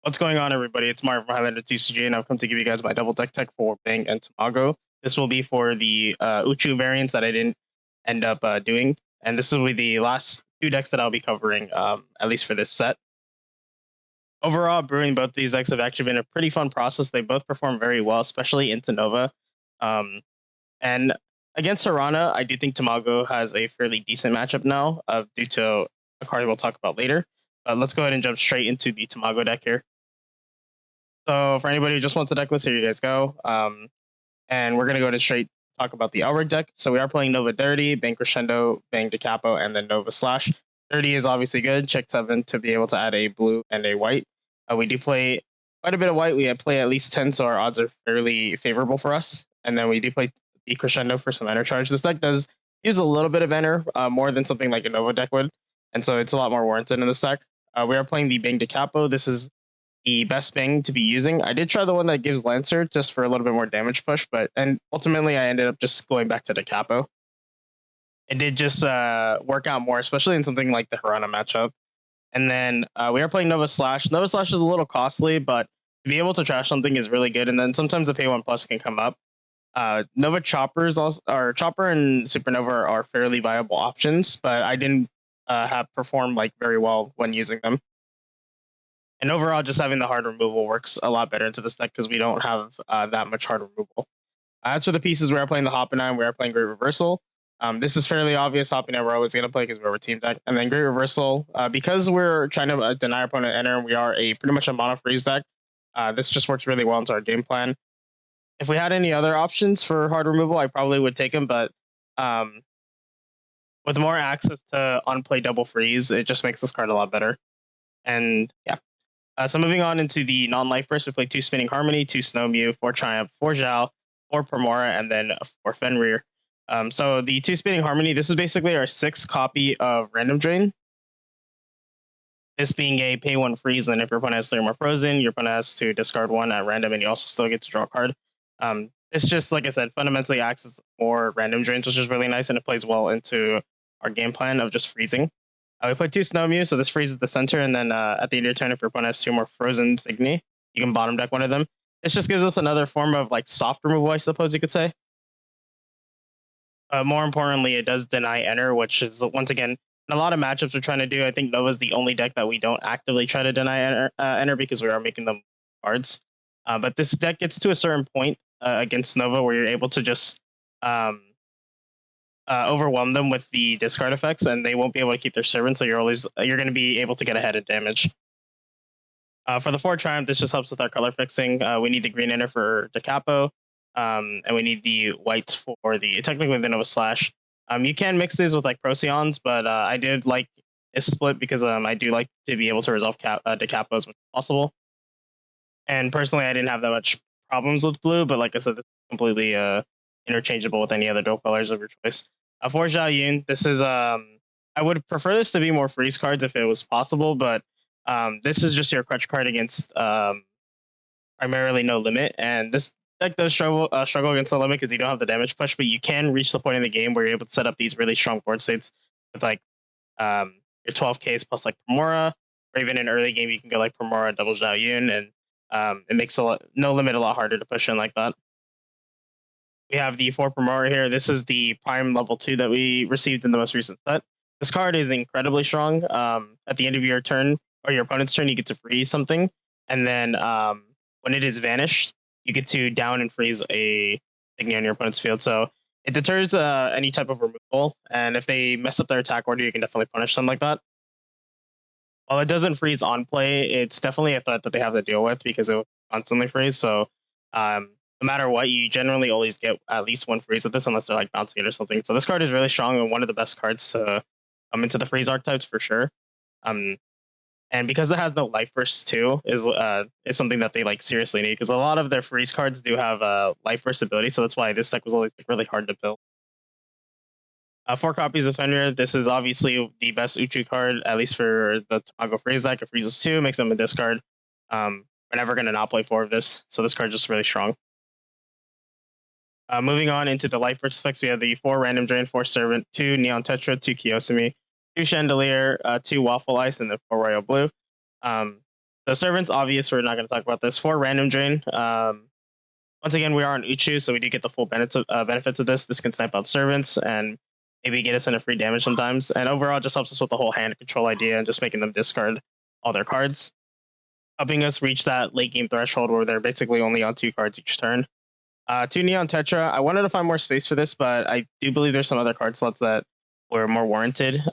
What's going on, everybody? It's Mark from Highlander TCG, and I've come to give you guys my double deck tech for Bang and Tamago. This will be for the Uchu variants that I didn't end up doing, and this will be the last two decks that I'll be covering, at least for this set. Overall, brewing both these decks have actually been a pretty fun process. They both perform very well, especially into Nova. Um, and against Harana, I do think Tamago has a fairly decent matchup now, due to a card we'll talk about later. Let's go ahead and jump straight into the Tamago deck here. So for anybody who just wants the deck list, here you guys go. And we're gonna go to straight talk about the Elric deck. So we are playing Nova Dirty, Bang Crescendo, Bang De Capo, and then Nova Slash. Dirty is obviously good. Check 7 to be able to add a blue and a white. We do play quite a bit of white. We play at least 10, so our odds are fairly favorable for us. And then we do play the Crescendo for some enter charge. This deck does use a little bit of enter, more than something like a Nova deck would. And so it's a lot more warranted in this deck. We are playing the Bang De Capo. This is the best Bang to be using. I did try the one that gives Lancer just for a little bit more damage push, and ultimately I ended up just going back to the Capo. It did just work out more, especially in something like the Harana matchup. And then we are playing Nova Slash. Nova Slash is a little costly, but to be able to trash something is really good. And then sometimes the Pay 1 Plus can come up. Nova Choppers also, or Chopper and Supernova are fairly viable options, but I didn't have performed like very well when using them. And overall, just having the hard removal works a lot better into this deck because we don't have that much hard removal. As for the pieces, we are playing the Hoppinine, we are playing Great Reversal. This is fairly obvious. Hoppinine we're always going to play because we're a team deck. And then Great Reversal, because we're trying to deny our opponent enter, we are a pretty much a mono freeze deck. This just works really well into our game plan. If we had any other options for hard removal, I probably would take them, but with more access to on-play double freeze, it just makes this card a lot better. And yeah. So moving on into the non-life burst, we play 2 Spinning Harmony, 2 Snow Mew, 4 Triumph, 4 Zhao, 4 Primora, and then 4 Fenrir. So the 2 Spinning Harmony, this is basically our 6th copy of Random Drain. This being a pay 1 freeze, and if your opponent has 3 more frozen, your opponent has to discard 1 at random, and you also still get to draw a card. It's just, like I said, fundamentally acts as more Random Drains, which is really nice, and it plays well into our game plan of just freezing. We put 2 Snow Mew, so this freezes the center, and then at the end of your turn, if your opponent has 2 more frozen Signy, you can bottom deck one of them. This just gives us another form of like soft removal, I suppose you could say. More importantly, it does deny enter, which is once again in a lot of matchups we're trying to do. I think Nova's the only deck that we don't actively try to deny enter because we are making them cards. But this deck gets to a certain point against Nova where you're able to just overwhelm them with the discard effects, and they won't be able to keep their servants. So you're going to be able to get ahead of damage. For the 4 Triumph, this just helps with our color fixing. We need the green enter for the Capo, and we need the white for the technically the Nova Slash. You can mix these with like Procyon, but I did like this split because I do like to be able to resolve the Capo as much as possible. And personally, I didn't have that much problems with blue, but like I said, this is completely interchangeable with any other dual colors of your choice. For Zhao Yun, this is I would prefer this to be more freeze cards if it was possible, but this is just your crutch card against primarily no limit, and this deck does struggle against no limit because you don't have the damage push, but you can reach the point in the game where you're able to set up these really strong board states with like your 12Ks plus like Primora, or even in early game you can go like Primora double Zhao Yun, and it makes no limit a lot harder to push in like that. We have the 4 Primora here. This is the Prime level 2 that we received in the most recent set. This card is incredibly strong. At the end of your turn, or your opponent's turn, you get to freeze something. And then when it is vanished, you get to down and freeze a thing on your opponent's field. So it deters any type of removal. And if they mess up their attack order, you can definitely punish them like that. While it doesn't freeze on play, it's definitely a threat that they have to deal with because it will constantly freeze. So no matter what, you generally always get at least 1 freeze with this unless they're like bouncing it or something. So this card is really strong and one of the best cards to come into the freeze archetypes for sure. And because it has no life burst too, is something that they like seriously need because a lot of their freeze cards do have life burst ability. So that's why this deck was always like, really hard to build. 4 copies of Fenrir. This is obviously the best Uchu card, at least for the Tamago freeze deck. It freezes 2, makes them a discard. We're never going to not play 4 of this, so this card is just really strong. Moving on into the life burst effects, we have the 4 Random Drain, 4 Servant, 2 Neon Tetra, 2 Kiyosumi, 2 Chandelier, 2 Waffle Ice, and then 4 Royal Blue. The servants, obvious. We're not going to talk about this. For random drain. Once again, we are on Uchu, so we do get the full benefits of this. This can snipe out servants and maybe get us into free damage sometimes. And overall, it just helps us with the whole hand control idea and just making them discard all their cards, helping us reach that late game threshold where they're basically only on 2 cards each turn. 2 Neon Tetra. I wanted to find more space for this, but I do believe there's some other card slots that were more warranted.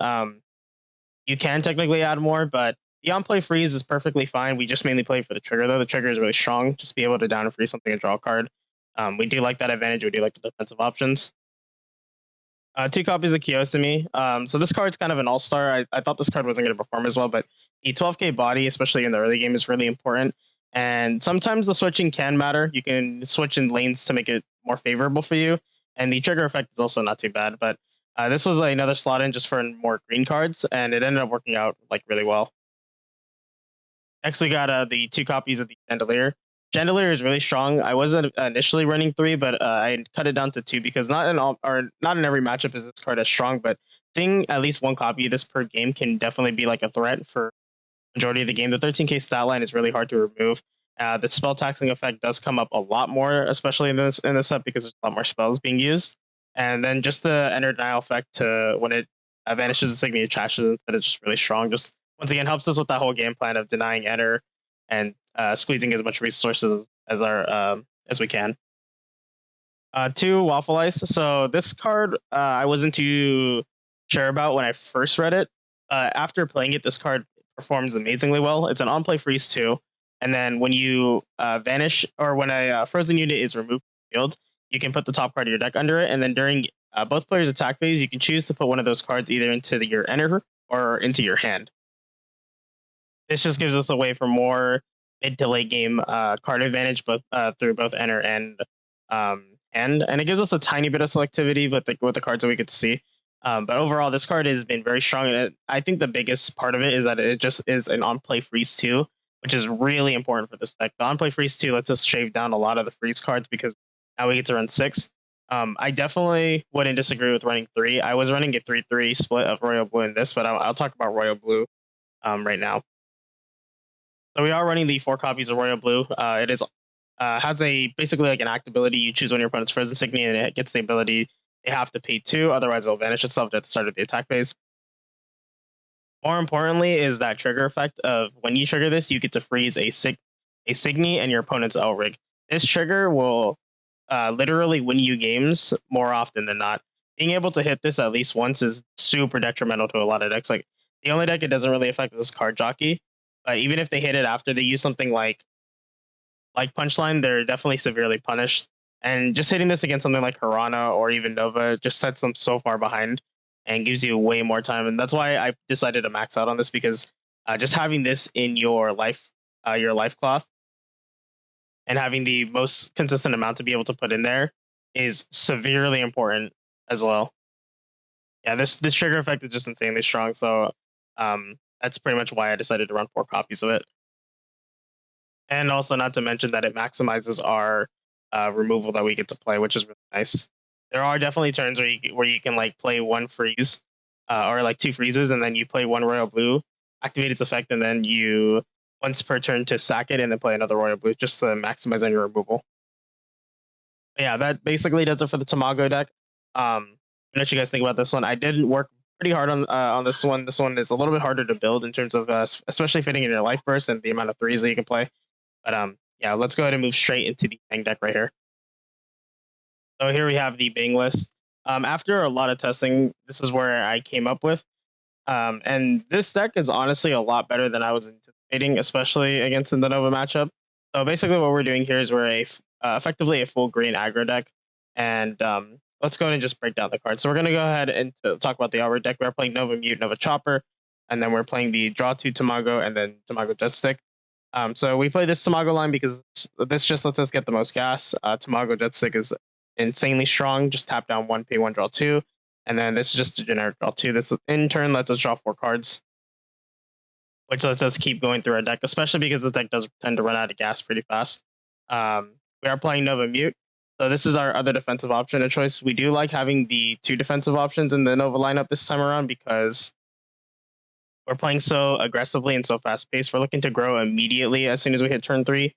You can technically add more, but the on play freeze is perfectly fine. We just mainly play for the trigger, though. The trigger is really strong. Just be able to down and freeze something and draw a card. We do like that advantage. We do like the defensive options. 2 copies of Kiyosumi. So this card's kind of an all-star. I thought this card wasn't going to perform as well, but the 12k body, especially in the early game, is really important. And sometimes the switching can matter. You can switch in lanes to make it more favorable for you. And the trigger effect is also not too bad. But this was another slot in just for more green cards, and it ended up working out like really well. Next, we got the 2 copies of the Chandelier. Chandelier is really strong. I wasn't initially running 3, but I cut it down to 2 because not in every matchup is this card as strong. But seeing at least 1 copy of this per game can definitely be like a threat for majority of the game. The 13k stat line is really hard to remove. The spell taxing effect does come up a lot more, especially in this set because there's a lot more spells being used. And then just the enter denial effect to when it vanishes the signature trashes instead is just really strong. Just once again helps us with that whole game plan of denying enter and squeezing as much resources as we can. 2 Waffle Ice. So this card I wasn't too sure about when I first read it. After playing it, this card performs amazingly well. It's an on-play freeze too. And then when you vanish or when a frozen unit is removed from the field, you can put the top card of your deck under it. And then during both players' attack phase, you can choose to put one of those cards either into your enter or into your hand. This just gives us a way for more mid to late game card advantage, both through both enter and it gives us a tiny bit of selectivity with the cards that we get to see. But overall, this card has been very strong, and I think the biggest part of it is that it just is an on-play freeze 2, which is really important for this deck. The on-play freeze 2 lets us shave down a lot of the freeze cards because now we get to run 6. I definitely wouldn't disagree with running 3. I was running a 3-3 split of Royal Blue in this, but I'll talk about Royal Blue right now. So we are running the 4 copies of Royal Blue. It is has basically like an act ability. You choose when your opponent's frozen insignia, and it gets the ability they have to pay 2, otherwise it'll vanish itself at the start of the attack phase. More importantly is that trigger effect of when you trigger this, you get to freeze a Signy and your opponent's Elrig. This trigger will literally win you games more often than not. Being able to hit this at least once is super detrimental to a lot of decks. Like the only deck it doesn't really affect is Card Jockey. But even if they hit it after they use something like Punchline, they're definitely severely punished. And just hitting this against something like Harana or even Nova just sets them so far behind and gives you way more time. And that's why I decided to max out on this, because just having this in your life cloth and having the most consistent amount to be able to put in there is severely important as well. Yeah, this trigger effect is just insanely strong. So that's pretty much why I decided to run 4 copies of it. And also, not to mention that it maximizes our removal that we get to play, which is really nice. There are definitely turns where you can like play 1 freeze or like 2 freezes, and then you play 1 Royal Blue, activate its effect, and then you once per turn to sack it and then play another Royal Blue just to maximize on your removal. But yeah, that basically does it for the Tamago deck. What you guys think about this one? I did work pretty hard on this one. This one is a little bit harder to build in terms of especially fitting in your life burst and the amount of 3s that you can play. But yeah, let's go ahead and move straight into the Bang deck right here. So here we have the Bang list. After a lot of testing, this is where I came up with. And this deck is honestly a lot better than I was anticipating, especially against the Nova matchup. So basically what we're doing here is we're effectively a full green aggro deck. And let's go ahead and just break down the cards. So we're going to go ahead and talk about the outright deck. We're playing Nova Mute, Nova Chopper, and then we're playing the Draw 2 Tamago and then Tamago Jetstick. So we play this Tamago line because this just lets us get the most gas. Tamago Jetstick is insanely strong. Just tap down 1, pay 1, draw 2. And then this is just a generic draw 2. This in turn lets us draw 4 cards, which lets us keep going through our deck, especially because this deck does tend to run out of gas pretty fast. We are playing Nova Mute. So this is our other defensive option of choice. We do like having the 2 defensive options in the Nova lineup this time around because We're playing so aggressively and so fast paced. We're looking to grow immediately as soon as we hit turn 3.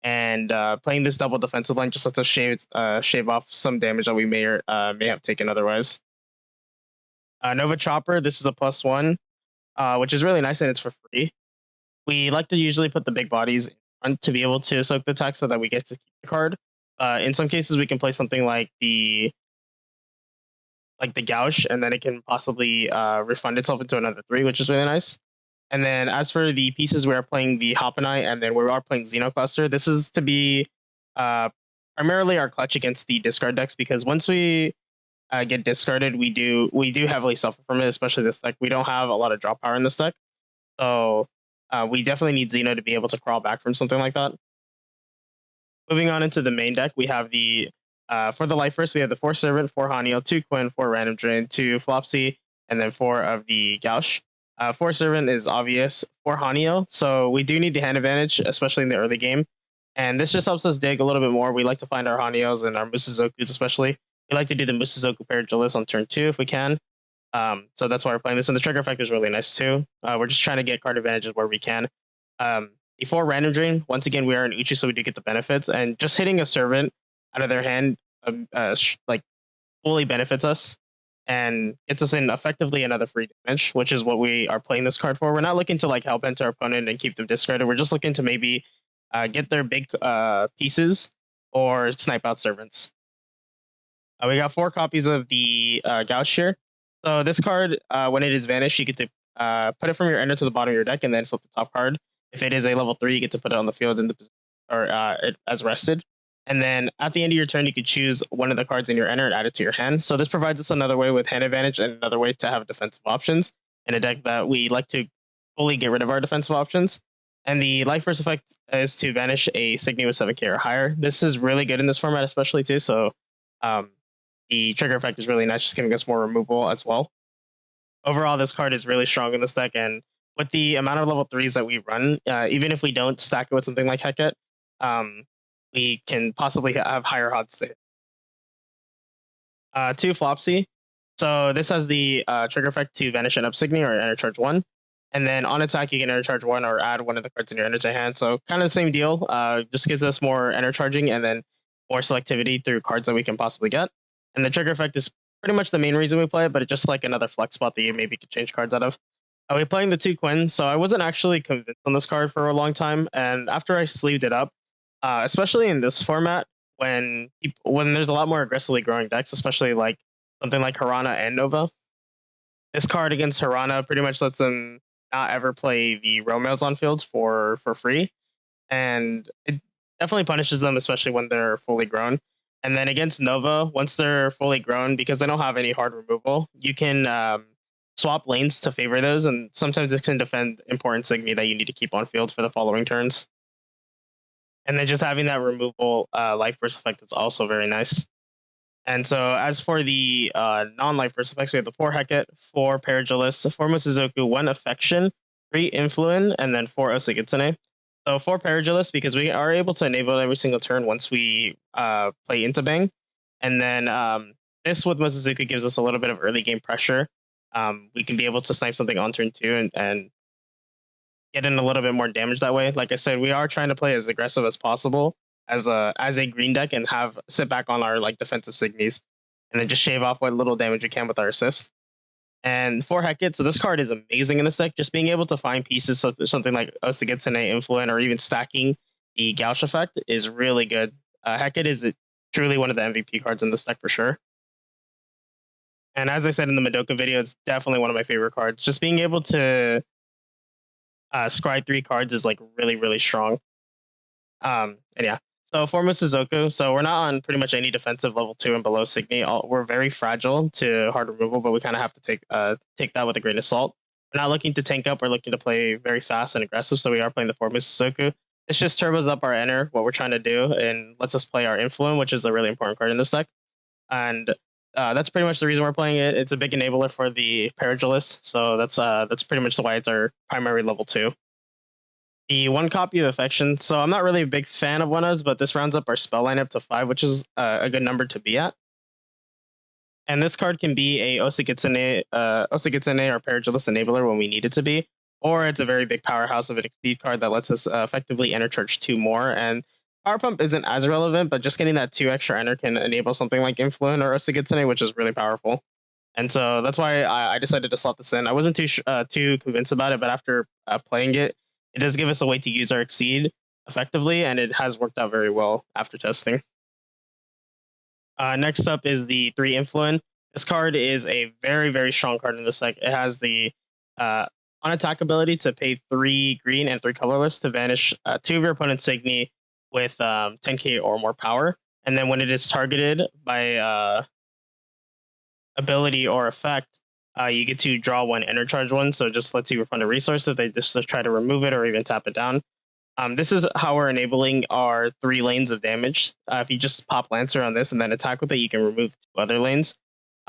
And playing this double defensive line just lets us shave off some damage that we may have taken otherwise. Nova Chopper, this is a +1, which is really nice and it's for free. We like to usually put the big bodies in front to be able to soak the attack so that we get to keep the card. In some cases, we can play something like the gouge, and then it can possibly refund itself into another 3, which is really nice. And then as for the pieces, we are playing the Hoppinai, and then we are playing Xenocluster. This is to be primarily our clutch against the discard decks, because once we get discarded, we do heavily suffer from it, especially this deck. We don't have a lot of drop power in this deck. So we definitely need Xeno to be able to crawl back from something like that. Moving on into the main deck, we have the for the Life First, we have the 4 Servant, 4 Haniel, 2 Quinn, 4 Random Drain, 2 Flopsy, and then 4 of the Gauche. 4 Servant is obvious, 4 Haniel, so we do need the hand advantage, especially in the early game. And this just helps us dig a little bit more. We like to find our Haniels and our Musazokus especially. We like to do the Musazoku Paragilis on turn 2 if we can. So that's why we're playing this. And the trigger effect is really nice too. We're just trying to get card advantages where we can. Before Random Drain, once again, we are an Uchu, so we do get the benefits. And just hitting a Servant out of their hand like fully benefits us and gets us in effectively another free damage, which is what we are playing this card for. We're not looking to like hellbent our opponent and keep them discarded. We're just looking to maybe get their big pieces or snipe out servants. We got 4 copies of the Gouge here. So this card, when it is vanished, you get to put it from your ender to the bottom of your deck and then flip the top card. If it is a level 3, you get to put it on the field in the or as rested. And then at the end of your turn, you could choose one of the cards in your ender and add it to your hand. So this provides us another way with hand advantage and another way to have defensive options in a deck that we like to fully get rid of our defensive options. And the Life First effect is to vanish a Signy with 7k or higher. This is really good in this format, especially too. So the trigger effect is really nice, just giving us more removal as well. Overall, this card is really strong in this deck, and with the amount of level 3s that we run, even if we don't stack it with something like Heket, we can possibly have higher odds to hit. 2 Flopsy. So this has the trigger effect to vanish an up Signy or enter charge 1. And then on attack, you can enter charge 1 or add one of the cards in your enter to hand. So kind of the same deal. Just gives us more enter charging and then more selectivity through cards that we can possibly get. And the trigger effect is pretty much the main reason we play it, but it's just like another flex spot that you maybe could change cards out of. We're playing the 2 Quinn, so I wasn't actually convinced on this card for a long time. And after I sleeved it up, especially in this format, when there's a lot more aggressively growing decks, especially like something like Harana and Nova, this card against Harana pretty much lets them not ever play the Romels on field for free, and it definitely punishes them, especially when they're fully grown. And then against Nova, once they're fully grown, because they don't have any hard removal, you can swap lanes to favor those, and sometimes this can defend important Signy that you need to keep on field for the following turns. And then just having that removal Life Burst effect is also very nice. And so as for the non-Life Burst effects, we have the 4 Heket, 4 Paragilis, 4 Musazoku, 1 Affection, 3 Influence, and then 4 Osagitsune. So 4 Paragilis, because we are able to enable every single turn once we play into Bang. And then this with Musazoku gives us a little bit of early game pressure. We can be able to snipe something on turn 2 and get in a little bit more damage that way. Like I said, we are trying to play as aggressive as possible as a green deck and sit back on our like defensive Signies and then just shave off what little damage we can with our assist. And 4 Heket, so this card is amazing in this deck. Just being able to find pieces, so something like Osagitsune, Influence, or even stacking the Gouche effect is really good. Heket is truly one of the MVP cards in this deck for sure. And as I said in the Madoka video, it's definitely one of my favorite cards. Just being able to scry 3 cards is like really, really strong. And yeah. So for Musazoku, so we're not on pretty much any defensive level 2 and below Signy. We're very fragile to hard removal, but we kind of have to take that with a grain of salt. We're not looking to tank up. We're looking to play very fast and aggressive, so we are playing the 4 Musazoku. This just turbos up our enter, what we're trying to do, and lets us play our Influence, which is a really important card in this deck. And that's pretty much the reason we're playing it. It's a big enabler for the Paragilis, so that's pretty much why it's our primary level 2. The 1 copy of Affection. So I'm not really a big fan of 1-ofs, but this rounds up our spell lineup to 5, which is a good number to be at. And this card can be a Osagitsune or Paragilis enabler when we need it to be, or it's a very big powerhouse of an Exceed card that lets us effectively enter charge two more. And Power Pump isn't as relevant, but just getting that two extra enter can enable something like Influent or Osagitsune, which is really powerful. And so that's why I decided to slot this in. I wasn't too convinced about it, but after playing it, it does give us a way to use our Exceed effectively, and it has worked out very well after testing. Next up is the three Influence. This card is a very strong card in this deck. It has the uh, on attack ability to pay three green and three colorless to banish two of your opponent's Signy with 10k or more power. And then when it is targeted by ability or effect, you get to draw one, enter charge one. So it just lets you refund a resource if they just try to remove it or even tap it down. This is how we're enabling our three lanes of damage. If you just pop Lancer on this and then attack with it, you can remove two other lanes.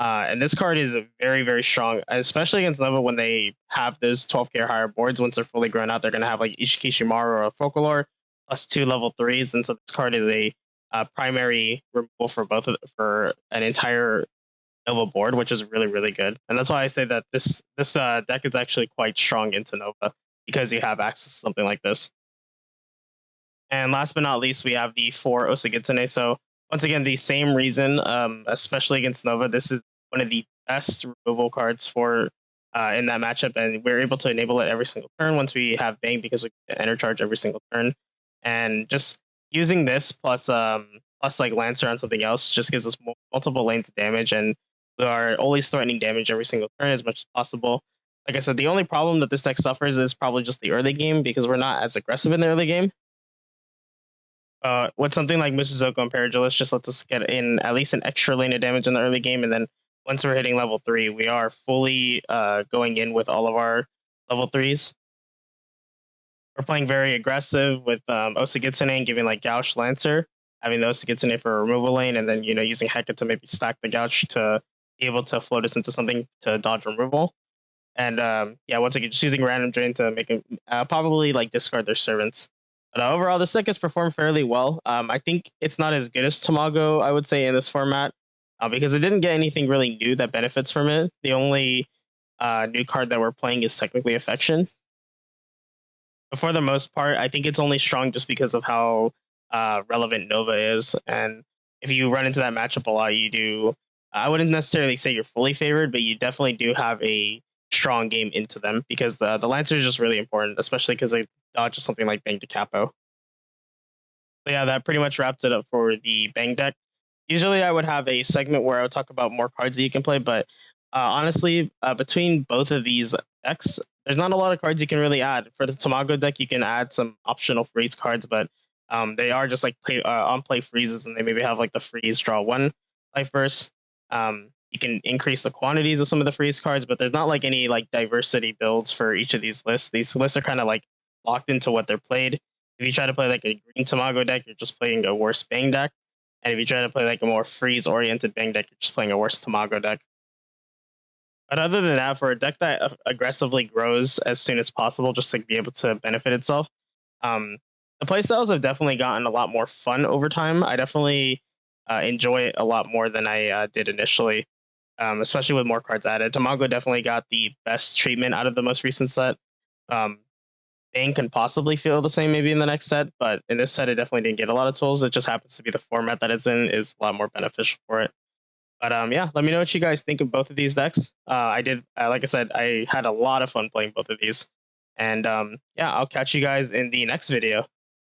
And this card is very strong, especially against Nova when they have those 12k or higher boards. Once they're fully grown out, they're going to have like Ishikishimaru or a Folklore plus two level threes. And so this card is a primary removal for for an entire Nova board, which is really good. And that's why I say that this deck is actually quite strong into Nova because you have access to something like this. And last but not least, we have the four Osagitsune. So once again, the same reason, especially against Nova, this is one of the best removal cards for in that matchup, and we're able to enable it every single turn once we have Bang because we can enter charge every single turn. And just using this plus like Lancer on something else just gives us multiple lanes of damage, and we are always threatening damage every single turn as much as possible. Like I said, the only problem that this deck suffers is probably just the early game because we're not as aggressive in the early game. With something like Misuzoku and Paragilus just lets us get in at least an extra lane of damage in the early game, and then once we're hitting level 3, we are fully going in with all of our level 3s. We're playing very aggressive with Osagitsune and giving like Gouch Lancer, having the Osagitsune for a removal lane, and then using Heka to maybe stack the Gouch to be able to float us into something to dodge removal. And yeah, once again, just using random drain to make them probably like discard their servants. But overall, this deck has performed fairly well. I think it's not as good as Tamago, I would say, in this format, because it didn't get anything really new that benefits from it. The only new card that we're playing is technically Affection. But for the most part, I think it's only strong just because of how relevant Nova is. And if you run into that matchup a lot, you do. I wouldn't necessarily say you're fully favored, but you definitely do have a strong game into them because the Lancer is just really important, especially because they dodge something like Bang to Capo. So yeah, that pretty much wraps it up for the Bang deck. Usually I would have a segment where I would talk about more cards that you can play, but honestly, between both of these decks, there's not a lot of cards you can really add. For the Tamago deck, you can add some optional freeze cards, but they are just like on play freezes, and they maybe have like the freeze draw one life burst. You can increase the quantities of some of the freeze cards, but there's not like any like diversity builds for each of these lists. These lists are kind of like locked into what they're played. If you try to play like a green Tamago deck, you're just playing a worse Bang deck. And if you try to play like a more freeze-oriented Bang deck, you're just playing a worse Tamago deck. But other than that, for a deck that aggressively grows as soon as possible, just to be able to benefit itself, the playstyles have definitely gotten a lot more fun over time. I definitely enjoy it a lot more than I did initially, especially with more cards added. Tamago definitely got the best treatment out of the most recent set. Bang can possibly feel the same maybe in the next set, but in this set it definitely didn't get a lot of tools. It just happens to be the format that it's in is a lot more beneficial for it. But yeah, let me know what you guys think of both of these decks. I did, like I said, I had a lot of fun playing both of these. And yeah, I'll catch you guys in the next video.